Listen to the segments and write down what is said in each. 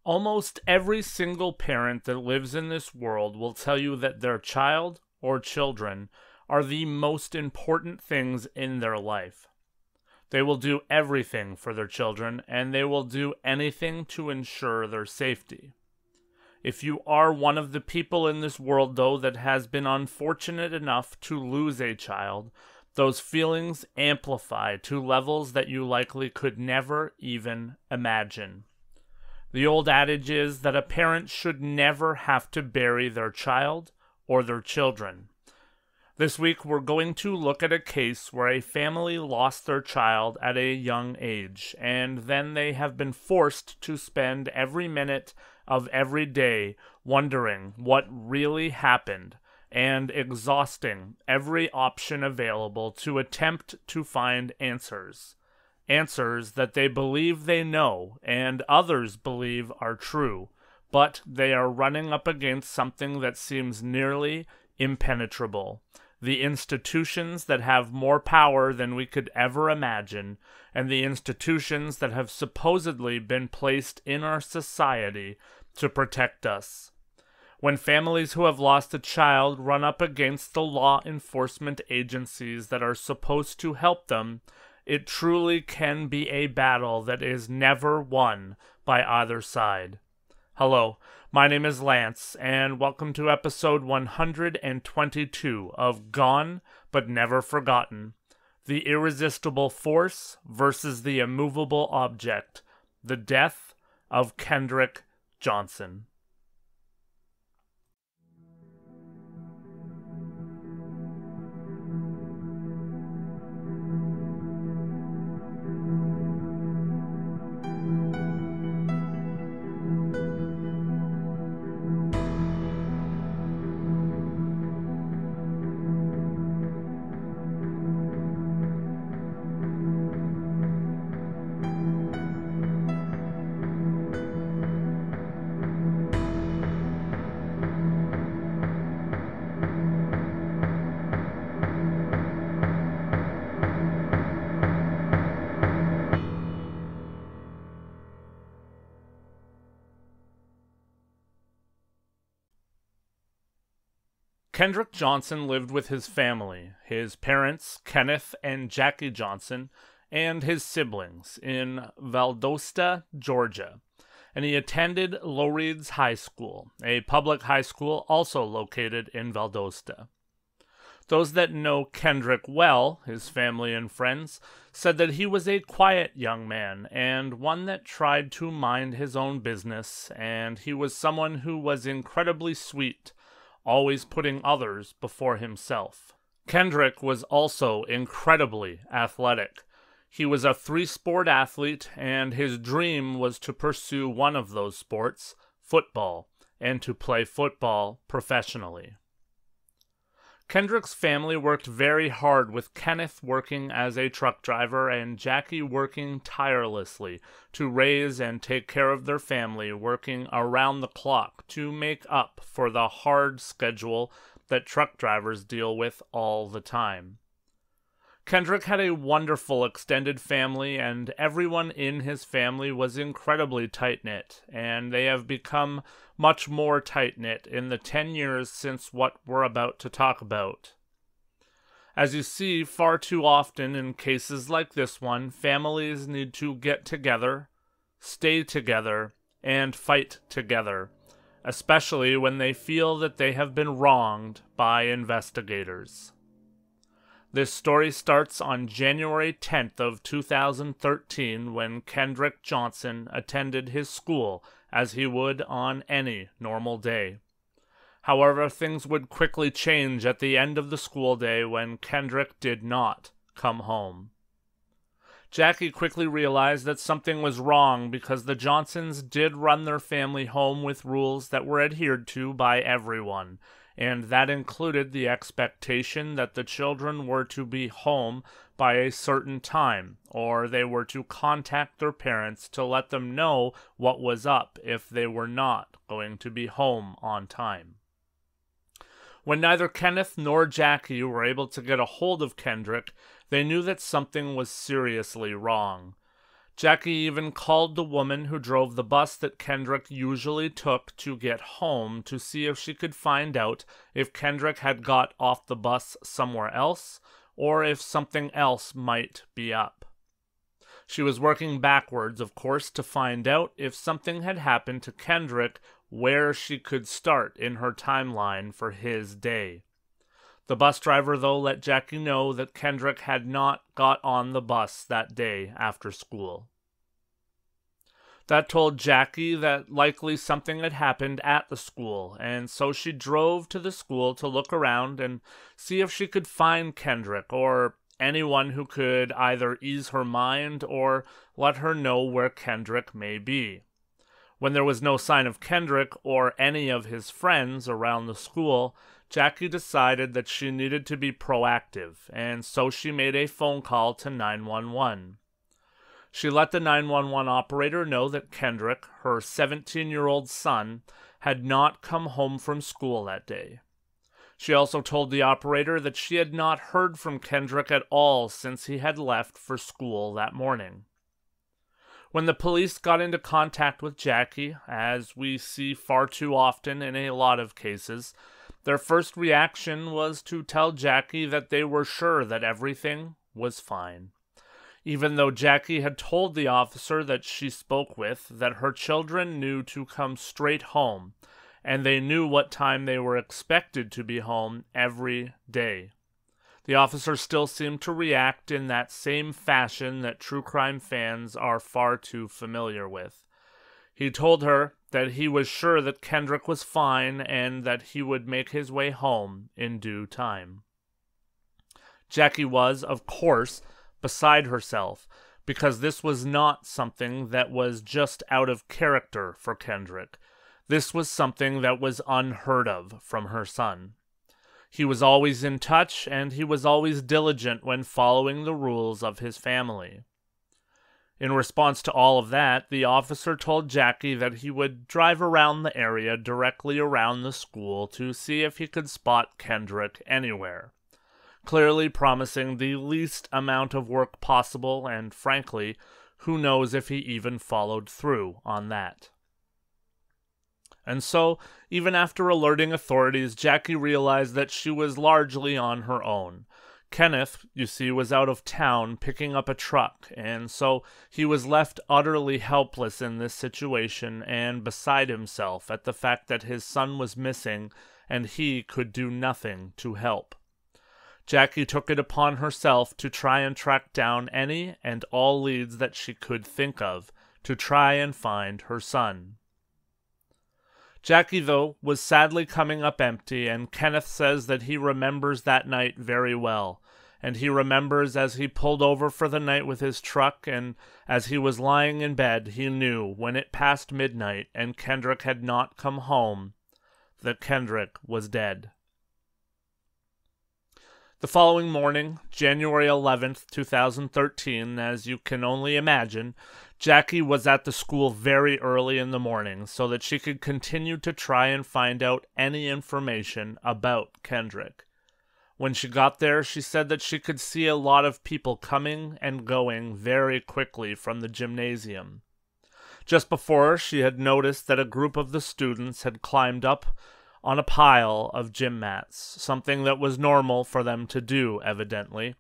Almost every single parent that lives in this world will tell you that their child or children are the most important things in their life. They will do everything for their children, and they will do anything to ensure their safety. If you are one of the people in this world, though, that has been unfortunate enough to lose a child, those feelings amplify to levels that you likely could never even imagine. The old adage is that a parent should never have to bury their child or their children. This week, we're going to look at a case where a family lost their child at a young age, and then they have been forced to spend every minute of every day wondering what really happened and exhausting every option available to attempt to find answers. Answers that they believe they know and others believe are true, but they are running up against something that seems nearly impenetrable. The institutions that have more power than we could ever imagine, and the institutions that have supposedly been placed in our society to protect us. When families who have lost a child run up against the law enforcement agencies that are supposed to help them, it truly can be a battle that is never won by either side. Hello, my name is Lance, and welcome to episode 122 of Gone But Never Forgotten, the irresistible force versus the immovable object, the death of Kendrick Johnson. Kendrick Johnson lived with his family, his parents, Kenneth and Jackie Johnson, and his siblings in Valdosta, Georgia, and he attended Lowndes High School, a public high school also located in Valdosta. Those that know Kendrick well, his family and friends, said that he was a quiet young man and one that tried to mind his own business, and he was someone who was incredibly sweet, always putting others before himself. Kendrick was also incredibly athletic. He was a three-sport athlete, and his dream was to pursue one of those sports, football, and to play football professionally. Kendrick's family worked very hard, with Kenneth working as a truck driver and Jackie working tirelessly to raise and take care of their family, working around the clock to make up for the hard schedule that truck drivers deal with all the time. Kendrick had a wonderful extended family, and everyone in his family was incredibly tight-knit, and they have become much more tight-knit in the 10 years since what we're about to talk about. As you see far too often in cases like this one, families need to get together, stay together, and fight together, especially when they feel that they have been wronged by investigators. This story starts on January 10th of 2013 when Kendrick Johnson attended his school as he would on any normal day. However, things would quickly change at the end of the school day when Kendrick did not come home. Jackie quickly realized that something was wrong because the Johnsons did run their family home with rules that were adhered to by everyone, and that included the expectation that the children were to be home by a certain time, or they were to contact their parents to let them know what was up if they were not going to be home on time. When neither Kenneth nor Jackie were able to get a hold of Kendrick, they knew that something was seriously wrong. Jackie even called the woman who drove the bus that Kendrick usually took to get home to see if she could find out if Kendrick had got off the bus somewhere else or if something else might be up. She was working backwards, of course, to find out if something had happened to Kendrick where she could start in her timeline for his day. The bus driver, though, let Jackie know that Kendrick had not got on the bus that day after school. That told Jackie that likely something had happened at the school, and so she drove to the school to look around and see if she could find Kendrick or anyone who could either ease her mind or let her know where Kendrick may be. When there was no sign of Kendrick or any of his friends around the school, Jackie decided that she needed to be proactive, and so she made a phone call to 911. She let the 911 operator know that Kendrick, her 17-year-old son, had not come home from school that day. She also told the operator that she had not heard from Kendrick at all since he had left for school that morning. When the police got into contact with Jackie, as we see far too often in a lot of cases, their first reaction was to tell Jackie that they were sure that everything was fine. Even though Jackie had told the officer that she spoke with that her children knew to come straight home, and they knew what time they were expected to be home every day. The officer still seemed to react in that same fashion that true crime fans are far too familiar with. He told her that he was sure that Kendrick was fine and that he would make his way home in due time. Jackie was, of course, beside herself, because this was not something that was just out of character for Kendrick. This was something that was unheard of from her son. He was always in touch, and he was always diligent when following the rules of his family. In response to all of that, the officer told Jackie that he would drive around the area directly around the school to see if he could spot Kendrick anywhere, clearly promising the least amount of work possible, and frankly, who knows if he even followed through on that. And so, even after alerting authorities, Jackie realized that she was largely on her own. Kenneth, you see, was out of town picking up a truck, and so he was left utterly helpless in this situation and beside himself at the fact that his son was missing and he could do nothing to help. Jackie took it upon herself to try and track down any and all leads that she could think of to try and find her son. Jackie, though, was sadly coming up empty, and Kenneth says that he remembers that night very well, and he remembers as he pulled over for the night with his truck, and as he was lying in bed, he knew when it passed midnight and Kendrick had not come home, that Kendrick was dead. The following morning, January 11th, 2013, as you can only imagine, Jackie was at the school very early in the morning so that she could continue to try and find out any information about Kendrick. When she got there, she said that she could see a lot of people coming and going very quickly from the gymnasium. Just before, she had noticed that a group of the students had climbed up on a pile of gym mats, something that was normal for them to do, evidently,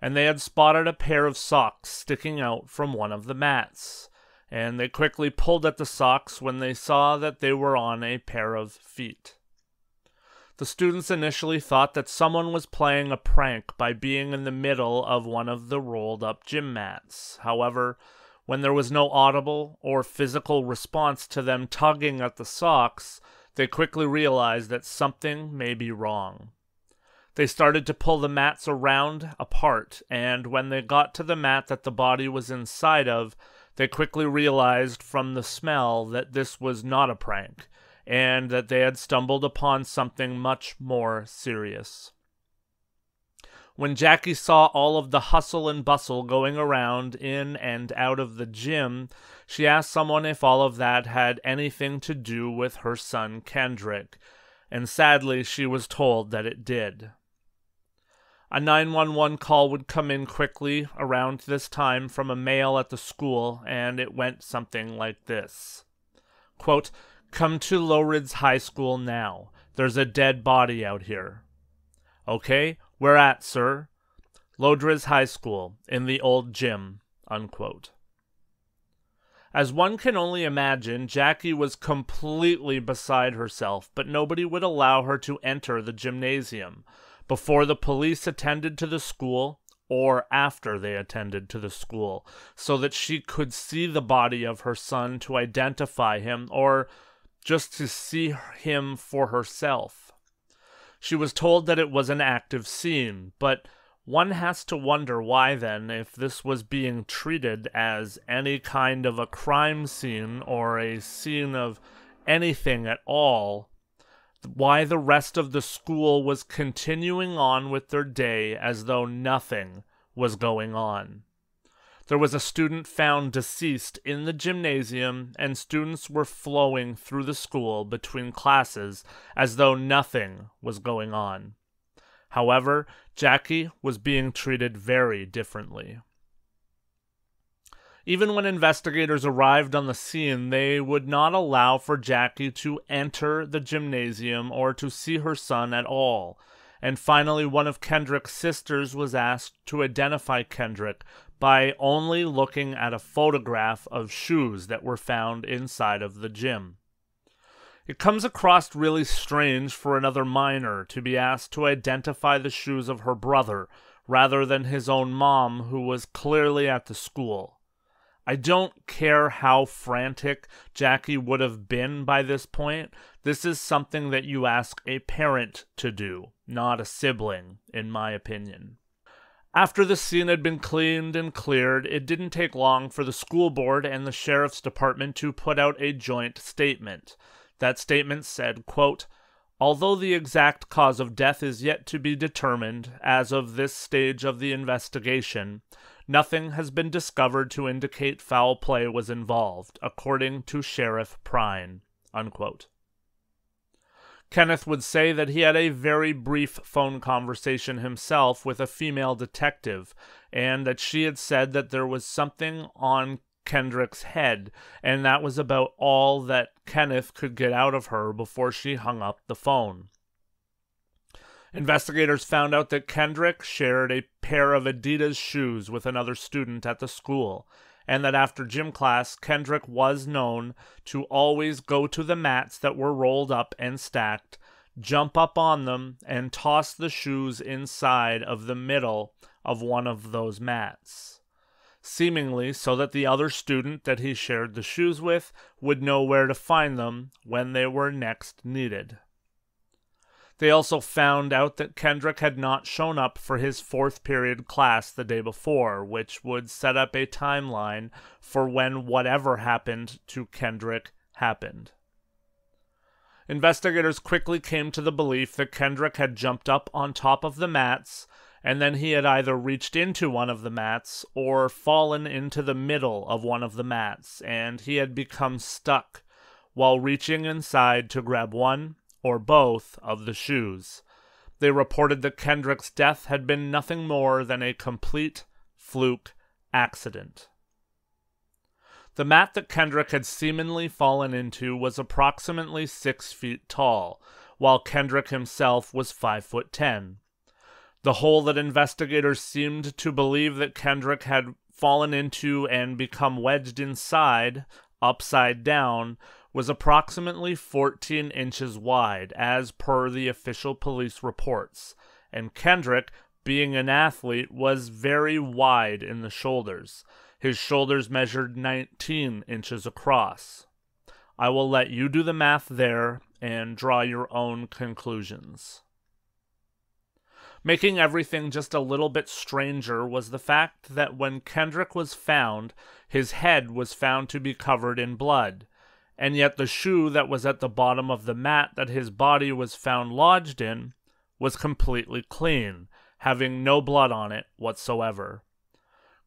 and they had spotted a pair of socks sticking out from one of the mats, and they quickly pulled at the socks when they saw that they were on a pair of feet. The students initially thought that someone was playing a prank by being in the middle of one of the rolled-up gym mats. However, when there was no audible or physical response to them tugging at the socks, they quickly realized that something may be wrong. They started to pull the mats around apart, and when they got to the mat that the body was inside of, they quickly realized from the smell that this was not a prank, and that they had stumbled upon something much more serious. When Jackie saw all of the hustle and bustle going around in and out of the gym, she asked someone if all of that had anything to do with her son Kendrick, and sadly she was told that it did. A 911 call would come in quickly around this time from a male at the school, and it went something like this. Quote, "Come to Lowndes High School now. There's a dead body out here." "Okay, where at, sir?" "Lowndes High School, in the old gym." Unquote. As one can only imagine, Jackie was completely beside herself, but nobody would allow her to enter the gymnasium before the police attended to the school or after they attended to the school, so that she could see the body of her son to identify him or just to see him for herself. She was told that it was an active scene, but one has to wonder why then, if this was being treated as any kind of a crime scene or a scene of anything at all, why the rest of the school was continuing on with their day as though nothing was going on. There was a student found deceased in the gymnasium, and students were flowing through the school between classes as though nothing was going on. However, Jackie was being treated very differently. Even when investigators arrived on the scene, they would not allow for Jackie to enter the gymnasium or to see her son at all. And finally, one of Kendrick's sisters was asked to identify Kendrick by only looking at a photograph of shoes that were found inside of the gym. It comes across really strange for another minor to be asked to identify the shoes of her brother rather than his own mom, who was clearly at the school. I don't care how frantic Jackie would have been by this point. This is something that you ask a parent to do, not a sibling, in my opinion. After the scene had been cleaned and cleared, it didn't take long for the school board and the sheriff's department to put out a joint statement. That statement said, quote, "Although the exact cause of death is yet to be determined, as of this stage of the investigation, nothing has been discovered to indicate foul play was involved, according to Sheriff Prine." Unquote. Kenneth would say that he had a very brief phone conversation himself with a female detective, and that she had said that there was something on Kendrick's head, and that was about all that Kenneth could get out of her before she hung up the phone. Investigators found out that Kendrick shared a pair of Adidas shoes with another student at the school, and that after gym class, Kendrick was known to always go to the mats that were rolled up and stacked, jump up on them, and toss the shoes inside of the middle of one of those mats, seemingly so that the other student that he shared the shoes with would know where to find them when they were next needed. They also found out that Kendrick had not shown up for his fourth period class the day before, which would set up a timeline for when whatever happened to Kendrick happened. Investigators quickly came to the belief that Kendrick had jumped up on top of the mats, and then he had either reached into one of the mats or fallen into the middle of one of the mats, and he had become stuck while reaching inside to grab one or both of the shoes. They reported that Kendrick's death had been nothing more than a complete fluke accident. The mat that Kendrick had seemingly fallen into was approximately 6 feet tall, while Kendrick himself was 5'10". The hole that investigators seemed to believe that Kendrick had fallen into and become wedged inside, upside down, was approximately 14 inches wide, as per the official police reports, and Kendrick, being an athlete, was very wide in the shoulders. His shoulders measured 19 inches across. I will let you do the math there and draw your own conclusions. Making everything just a little bit stranger was the fact that when Kendrick was found, his head was found to be covered in blood, and yet the shoe that was at the bottom of the mat that his body was found lodged in was completely clean, having no blood on it whatsoever.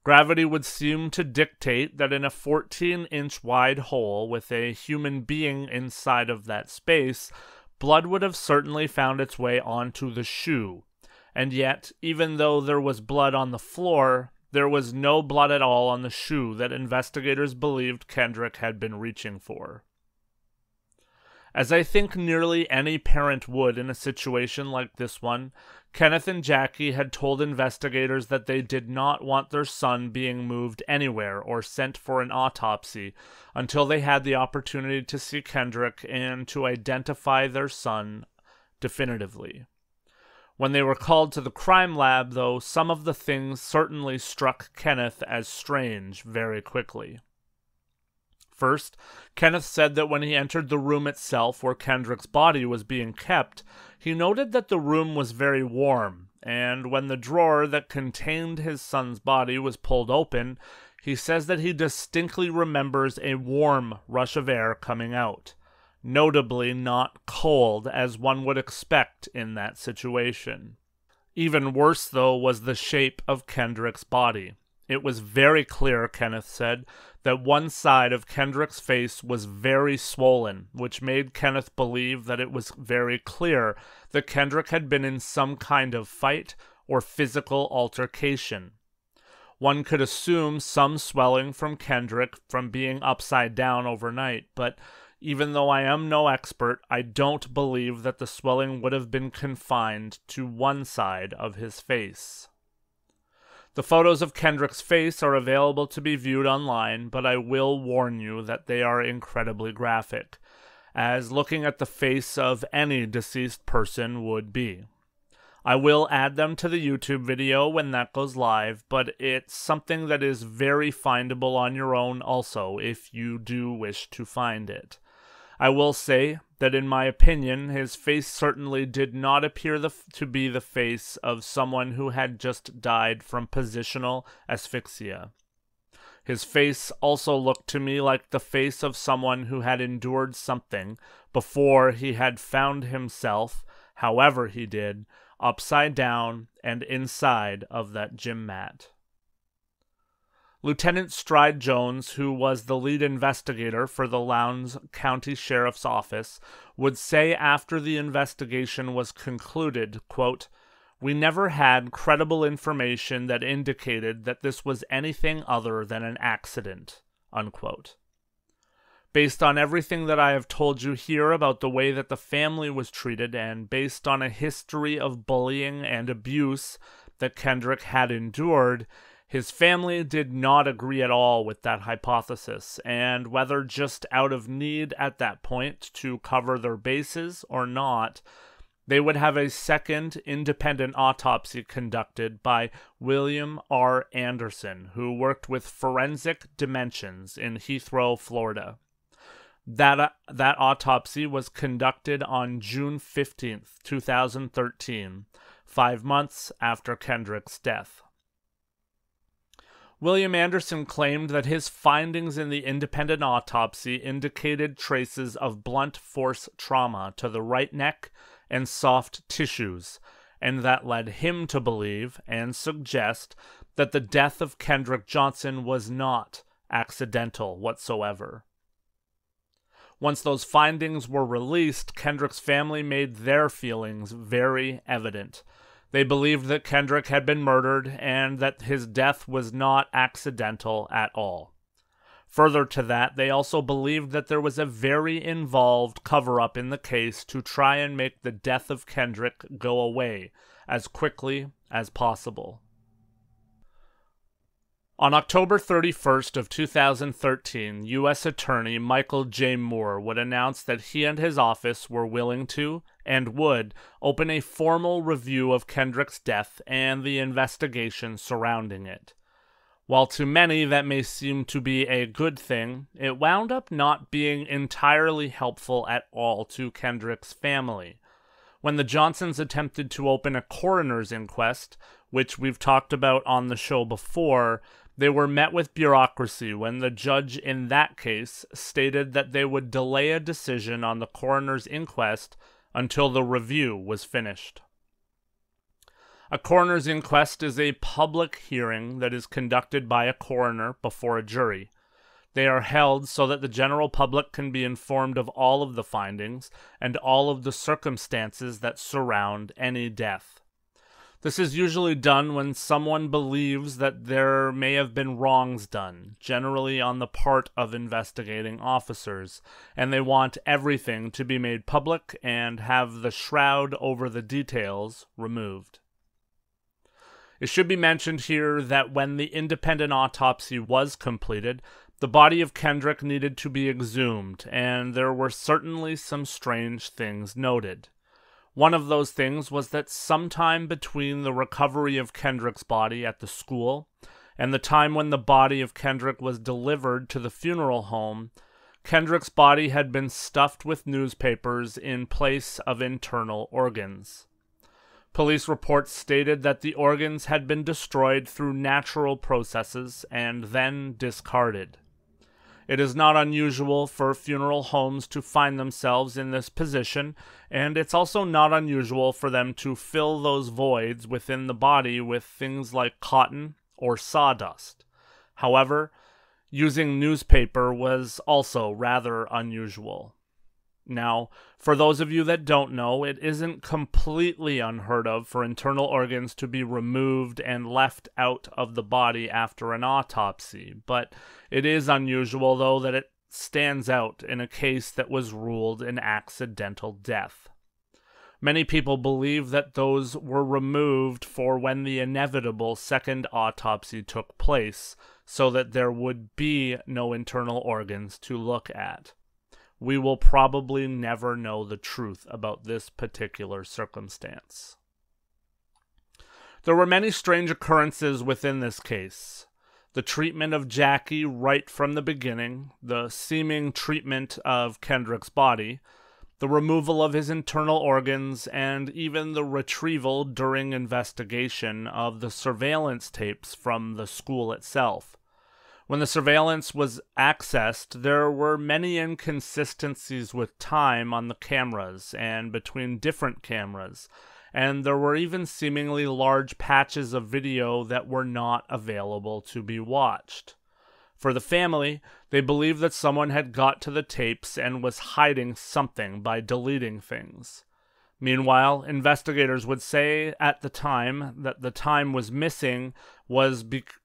Gravity would seem to dictate that in a 14-inch wide hole with a human being inside of that space, blood would have certainly found its way onto the shoe, And yet, even though there was blood on the floor, there was no blood at all on the shoe that investigators believed Kendrick had been reaching for. As I think nearly any parent would in a situation like this one, Kenneth and Jackie had told investigators that they did not want their son being moved anywhere or sent for an autopsy until they had the opportunity to see Kendrick and to identify their son definitively. When they were called to the crime lab, though, some of the things certainly struck Kenneth as strange very quickly. First, Kenneth said that when he entered the room itself where Kendrick's body was being kept, he noted that the room was very warm, and when the drawer that contained his son's body was pulled open, he says that he distinctly remembers a warm rush of air coming out, notably not cold as one would expect in that situation. Even worse, though, was the shape of Kendrick's body. It was very clear, Kenneth said, that one side of Kendrick's face was very swollen, which made Kenneth believe that it was very clear that Kendrick had been in some kind of fight or physical altercation. One could assume some swelling from Kendrick from being upside down overnight, but even though I am no expert, I don't believe that the swelling would have been confined to one side of his face. The photos of Kendrick's face are available to be viewed online, but I will warn you that they are incredibly graphic, as looking at the face of any deceased person would be. I will add them to the YouTube video when that goes live, but it's something that is very findable on your own also, if you do wish to find it. I will say that in my opinion, his face certainly did not appear to be the face of someone who had just died from positional asphyxia. His face also looked to me like the face of someone who had endured something before he had found himself, however he did, upside down and inside of that gym mat. Lieutenant Stride Jones, who was the lead investigator for the Lowndes County Sheriff's Office, would say after the investigation was concluded, quote, "We never had credible information that indicated that this was anything other than an accident," unquote. Based on everything that I have told you here about the way that the family was treated and based on a history of bullying and abuse that Kendrick had endured, his family did not agree at all with that hypothesis, and whether just out of need at that point to cover their bases or not, they would have a second independent autopsy conducted by William R. Anderson, who worked with Forensic Dimensions in Heathrow, Florida. That autopsy was conducted on June 15th, 2013, 5 months after Kendrick's death. William Anderson claimed that his findings in the independent autopsy indicated traces of blunt force trauma to the right neck and soft tissues, and that led him to believe and suggest that the death of Kendrick Johnson was not accidental whatsoever. Once those findings were released, Kendrick's family made their feelings very evident. They believed that Kendrick had been murdered and that his death was not accidental at all. Further to that, they also believed that there was a very involved cover-up in the case to try and make the death of Kendrick go away as quickly as possible. On October 31st of 2013, U.S. Attorney Michael J. Moore would announce that he and his office were willing to, and would, open a formal review of Kendrick's death and the investigation surrounding it. While to many that may seem to be a good thing, it wound up not being entirely helpful at all to Kendrick's family. When the Johnsons attempted to open a coroner's inquest, which we've talked about on the show before, they were met with bureaucracy when the judge in that case stated that they would delay a decision on the coroner's inquest until the review was finished. A coroner's inquest is a public hearing that is conducted by a coroner before a jury. They are held so that the general public can be informed of all of the findings and all of the circumstances that surround any death. This is usually done when someone believes that there may have been wrongs done, generally on the part of investigating officers, and they want everything to be made public and have the shroud over the details removed. It should be mentioned here that when the independent autopsy was completed, the body of Kendrick needed to be exhumed, and there were certainly some strange things noted. One of those things was that sometime between the recovery of Kendrick's body at the school and the time when the body of Kendrick was delivered to the funeral home, Kendrick's body had been stuffed with newspapers in place of internal organs. Police reports stated that the organs had been destroyed through natural processes and then discarded. It is not unusual for funeral homes to find themselves in this position, and it's also not unusual for them to fill those voids within the body with things like cotton or sawdust. However, using newspaper was also rather unusual. Now, for those of you that don't know, it isn't completely unheard of for internal organs to be removed and left out of the body after an autopsy, but it is unusual, though, that it stands out in a case that was ruled an accidental death. Many people believe that those were removed for when the inevitable second autopsy took place, so that there would be no internal organs to look at. We will probably never know the truth about this particular circumstance. There were many strange occurrences within this case. The treatment of Jackie right from the beginning, the seeming treatment of Kendrick's body, the removal of his internal organs, and even the retrieval during investigation of the surveillance tapes from the school itself. When the surveillance was accessed, there were many inconsistencies with time on the cameras and between different cameras, and there were even seemingly large patches of video that were not available to be watched. For the family, they believed that someone had got to the tapes and was hiding something by deleting things. Meanwhile, investigators would say at the time that the time was missing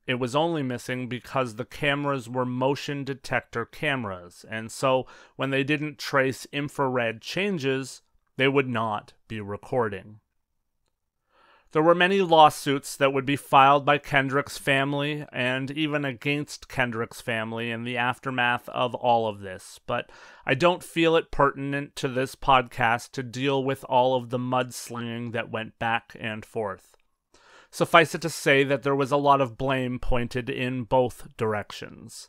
it was only missing because the cameras were motion detector cameras, and so when they didn't trace infrared changes, they would not be recording. There were many lawsuits that would be filed by Kendrick's family and even against Kendrick's family in the aftermath of all of this, but I don't feel it pertinent to this podcast to deal with all of the mudslinging that went back and forth. Suffice it to say that there was a lot of blame pointed in both directions.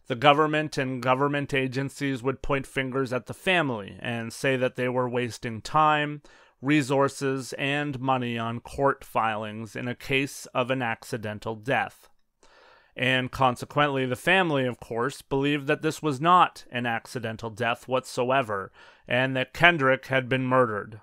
The government and government agencies would point fingers at the family and say that they were wasting time, resources, and money on court filings in a case of an accidental death. And consequently, the family, of course, believed that this was not an accidental death whatsoever, and that Kendrick had been murdered.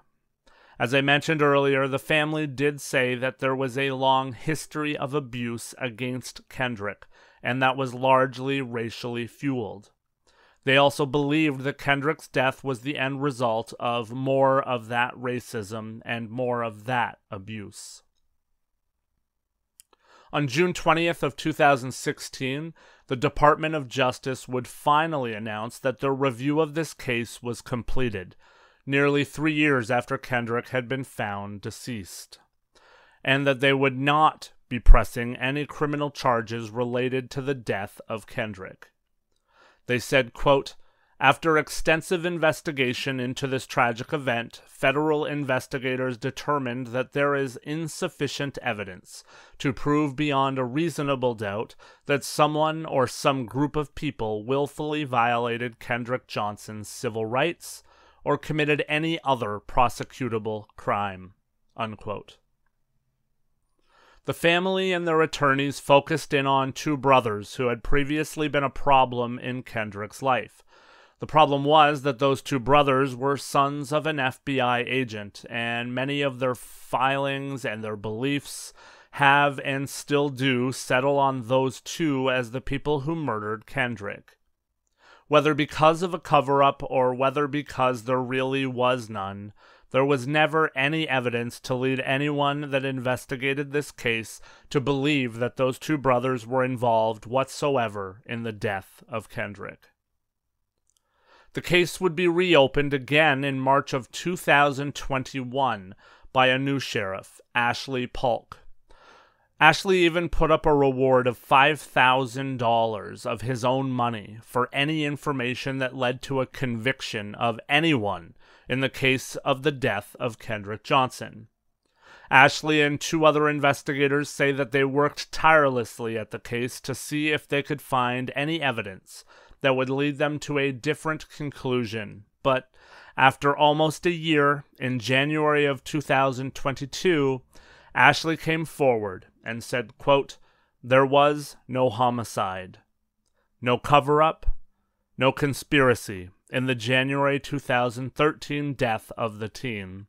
As I mentioned earlier, the family did say that there was a long history of abuse against Kendrick, and that was largely racially fueled. They also believed that Kendrick's death was the end result of more of that racism and more of that abuse. On June 20th of 2016, the Department of Justice would finally announce that their review of this case was completed, nearly 3 years after Kendrick had been found deceased, and that they would not be pressing any criminal charges related to the death of Kendrick. They said, quote, "After extensive investigation into this tragic event, federal investigators determined that there is insufficient evidence to prove beyond a reasonable doubt that someone or some group of people willfully violated Kendrick Johnson's civil rights or committed any other prosecutable crime." Unquote. The family and their attorneys focused in on two brothers who had previously been a problem in Kendrick's life. The problem was that those two brothers were sons of an FBI agent, and many of their filings and their beliefs have and still do settle on those two as the people who murdered Kendrick. Whether because of a cover-up or whether because there really was none, there was never any evidence to lead anyone that investigated this case to believe that those two brothers were involved whatsoever in the death of Kendrick. The case would be reopened again in March of 2021 by a new sheriff, Ashley Polk. Ashley even put up a reward of $5,000 of his own money for any information that led to a conviction of anyone in the case of the death of Kendrick Johnson. Ashley and two other investigators say that they worked tirelessly at the case to see if they could find any evidence that would lead them to a different conclusion, but after almost a year, in January of 2022, Ashley came forward and said, quote, "There was no homicide, no cover-up, no conspiracy in the January 2013 death of the teen.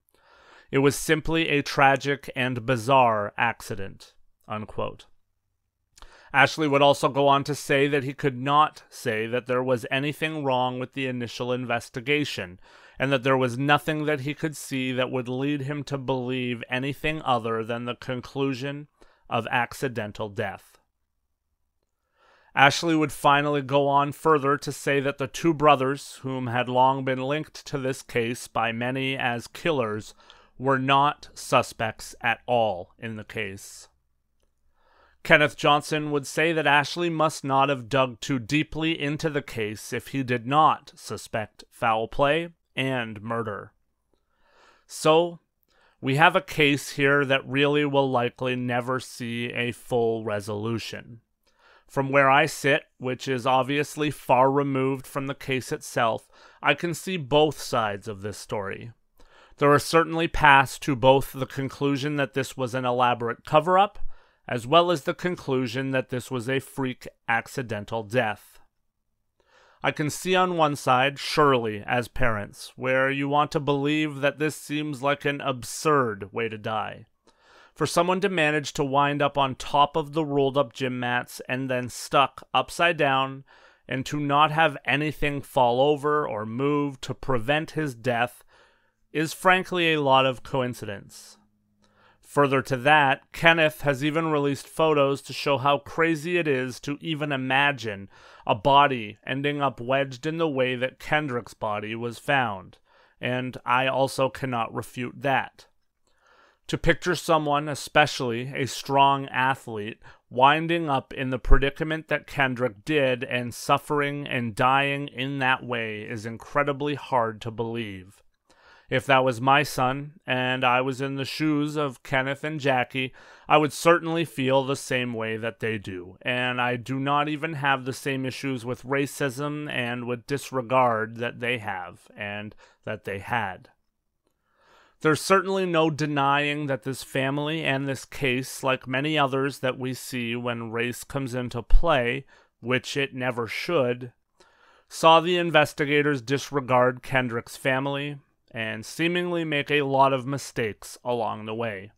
It was simply a tragic and bizarre accident," unquote. Ashley would also go on to say that he could not say that there was anything wrong with the initial investigation, and that there was nothing that he could see that would lead him to believe anything other than the conclusion of accidental death. Ashley would finally go on further to say that the two brothers, whom had long been linked to this case by many as killers, were not suspects at all in the case. Kenneth Johnson would say that Ashley must not have dug too deeply into the case if he did not suspect foul play and murder. So, we have a case here that really will likely never see a full resolution. From where I sit, which is obviously far removed from the case itself, I can see both sides of this story. There are certainly paths to both the conclusion that this was an elaborate cover-up, as well as the conclusion that this was a freak accidental death. I can see on one side, surely, as parents, where you want to believe that this seems like an absurd way to die. For someone to manage to wind up on top of the rolled-up gym mats and then stuck upside down, and to not have anything fall over or move to prevent his death, is frankly a lot of coincidence. Further to that, Kenneth has even released photos to show how crazy it is to even imagine a body ending up wedged in the way that Kendrick's body was found, and I also cannot refute that. To picture someone, especially a strong athlete, winding up in the predicament that Kendrick did and suffering and dying in that way is incredibly hard to believe. If that was my son, and I was in the shoes of Kenneth and Jackie, I would certainly feel the same way that they do, and I do not even have the same issues with racism and with disregard that they have, and that they had. There's certainly no denying that this family and this case, like many others that we see when race comes into play, which it never should, saw the investigators disregard Kendrick's family, and seemingly make a lot of mistakes along the way.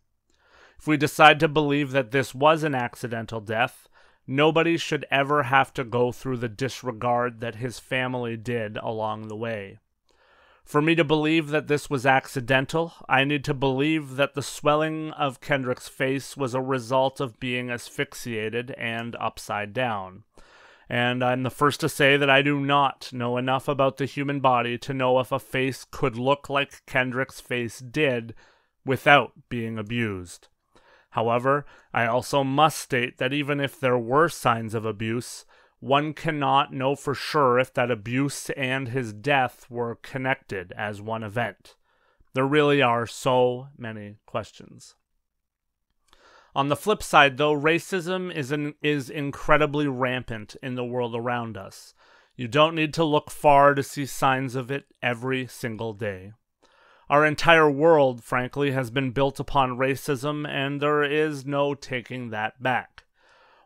If we decide to believe that this was an accidental death, nobody should ever have to go through the disregard that his family did along the way. For me to believe that this was accidental, I need to believe that the swelling of Kendrick's face was a result of being asphyxiated and upside down. And I'm the first to say that I do not know enough about the human body to know if a face could look like Kendrick's face did without being abused. However, I also must state that even if there were signs of abuse, one cannot know for sure if that abuse and his death were connected as one event. There really are so many questions. On the flip side, though, racism is incredibly rampant in the world around us. You don't need to look far to see signs of it every single day. Our entire world, frankly, has been built upon racism, and there is no taking that back.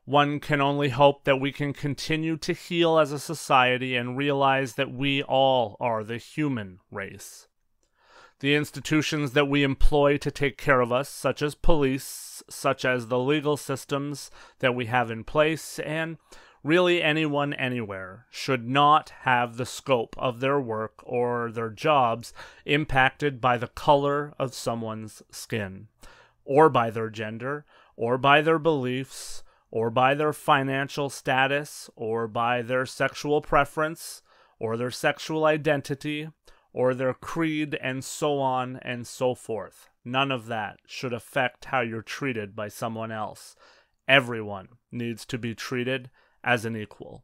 One can only hope that we can continue to heal as a society and realize that we all are the human race. The institutions that we employ to take care of us, such as police, such as the legal systems that we have in place, and really anyone anywhere, should not have the scope of their work or their jobs impacted by the color of someone's skin, or by their gender, or by their beliefs, or by their financial status, or by their sexual preference, or their sexual identity, or their creed, and so on and so forth. None of that should affect how you're treated by someone else. Everyone needs to be treated as an equal.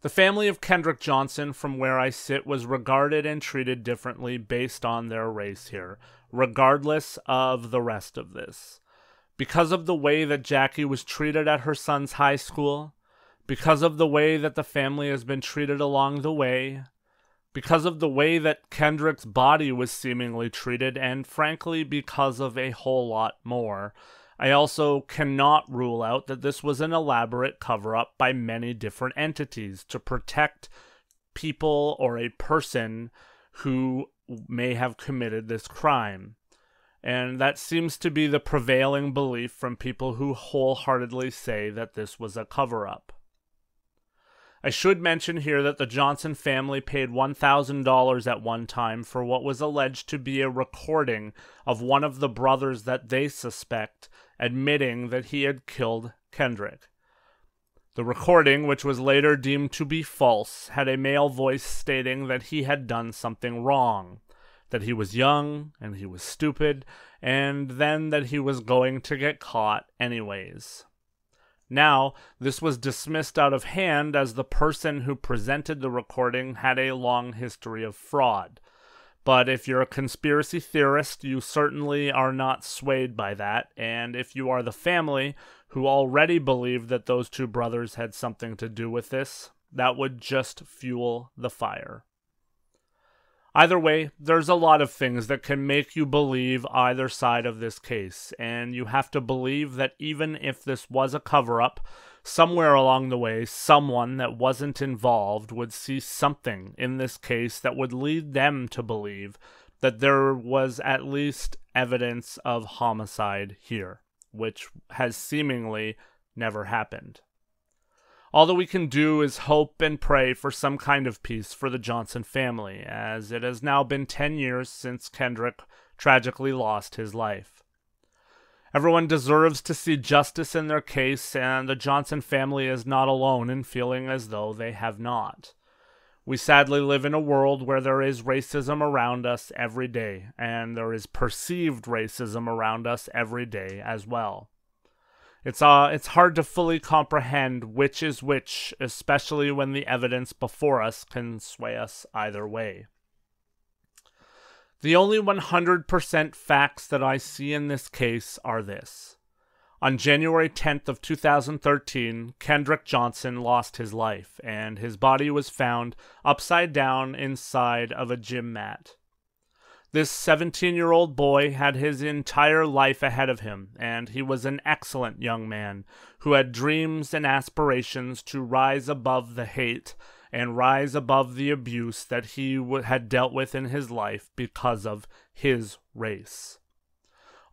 The family of Kendrick Johnson, from where I sit, was regarded and treated differently based on their race here, regardless of the rest of this. Because of the way that Jackie was treated at her son's high school, because of the way that the family has been treated along the way, because of the way that Kendrick's body was seemingly treated, and frankly, because of a whole lot more, I also cannot rule out that this was an elaborate cover-up by many different entities to protect people or a person who may have committed this crime. And that seems to be the prevailing belief from people who wholeheartedly say that this was a cover-up. I should mention here that the Johnson family paid $1,000 at one time for what was alleged to be a recording of one of the brothers that they suspect admitting that he had killed Kendrick. The recording, which was later deemed to be false, had a male voice stating that he had done something wrong, that he was young and he was stupid, and then that he was going to get caught anyways. Now, this was dismissed out of hand as the person who presented the recording had a long history of fraud. But if you're a conspiracy theorist, you certainly are not swayed by that, and if you are the family who already believed that those two brothers had something to do with this, that would just fuel the fire. Either way, there's a lot of things that can make you believe either side of this case, and you have to believe that even if this was a cover-up, somewhere along the way, someone that wasn't involved would see something in this case that would lead them to believe that there was at least evidence of homicide here, which has seemingly never happened. All that we can do is hope and pray for some kind of peace for the Johnson family, as it has now been 10 years since Kendrick tragically lost his life. Everyone deserves to see justice in their case, and the Johnson family is not alone in feeling as though they have not. We sadly live in a world where there is racism around us every day, and there is perceived racism around us every day as well. It's hard to fully comprehend which is which, especially when the evidence before us can sway us either way. The only 100% facts that I see in this case are this. On January 10th of 2013, Kendrick Johnson lost his life, and his body was found upside down inside of a gym mat. This 17-year-old boy had his entire life ahead of him, and he was an excellent young man who had dreams and aspirations to rise above the hate and rise above the abuse that he had dealt with in his life because of his race.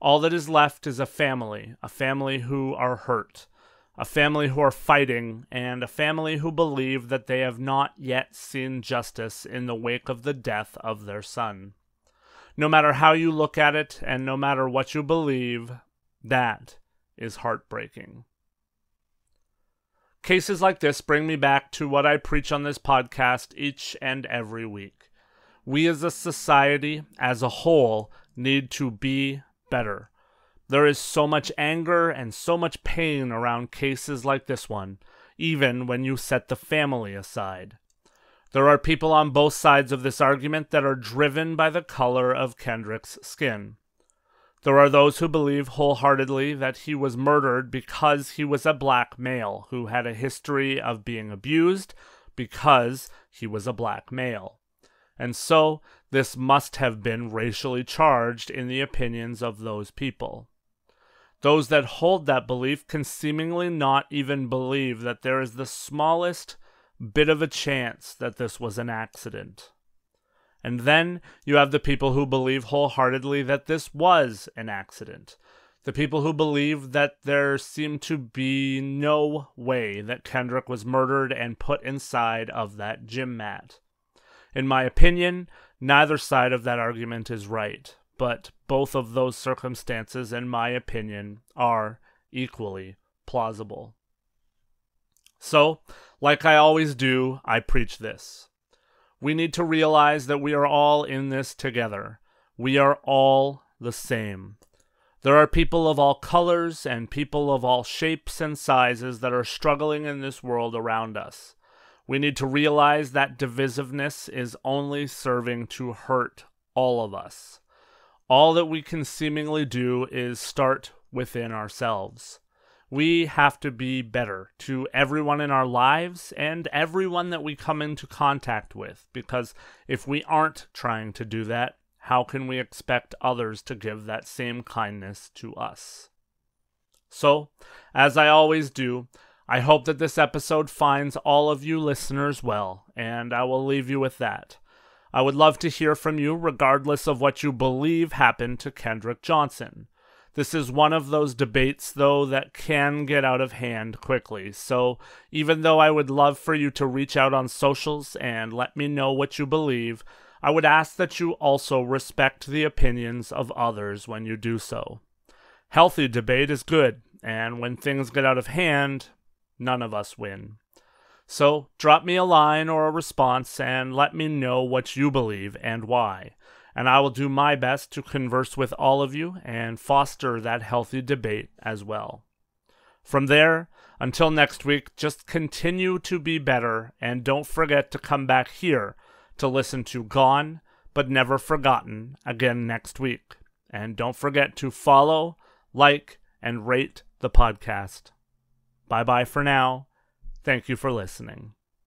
All that is left is a family who are hurt, a family who are fighting, and a family who believe that they have not yet seen justice in the wake of the death of their son. No matter how you look at it, and no matter what you believe, that is heartbreaking. Cases like this bring me back to what I preach on this podcast each and every week. We as a society, as a whole, need to be better. There is so much anger and so much pain around cases like this one, even when you set the family aside. There are people on both sides of this argument that are driven by the color of Kendrick's skin. There are those who believe wholeheartedly that he was murdered because he was a black male who had a history of being abused because he was a black male. And so, this must have been racially charged in the opinions of those people. Those that hold that belief can seemingly not even believe that there is the smallest bit of a chance that this was an accident. And then you have the people who believe wholeheartedly that this was an accident. The people who believe that there seemed to be no way that Kendrick was murdered and put inside of that gym mat. In my opinion, neither side of that argument is right, but both of those circumstances, in my opinion, are equally plausible. So, like I always do, I preach this. We need to realize that we are all in this together. We are all the same. There are people of all colors and people of all shapes and sizes that are struggling in this world around us. We need to realize that divisiveness is only serving to hurt all of us. All that we can seemingly do is start within ourselves. We have to be better to everyone in our lives and everyone that we come into contact with, because if we aren't trying to do that, how can we expect others to give that same kindness to us? So, as I always do, I hope that this episode finds all of you listeners well, and I will leave you with that. I would love to hear from you regardless of what you believe happened to Kendrick Johnson. This is one of those debates, though, that can get out of hand quickly, so even though I would love for you to reach out on socials and let me know what you believe, I would ask that you also respect the opinions of others when you do so. Healthy debate is good, and when things get out of hand, none of us win. So drop me a line or a response and let me know what you believe and why, and I will do my best to converse with all of you and foster that healthy debate as well. From there, until next week, just continue to be better, and don't forget to come back here to listen to Gone But Never Forgotten again next week. And don't forget to follow, like, and rate the podcast. Bye-bye for now. Thank you for listening.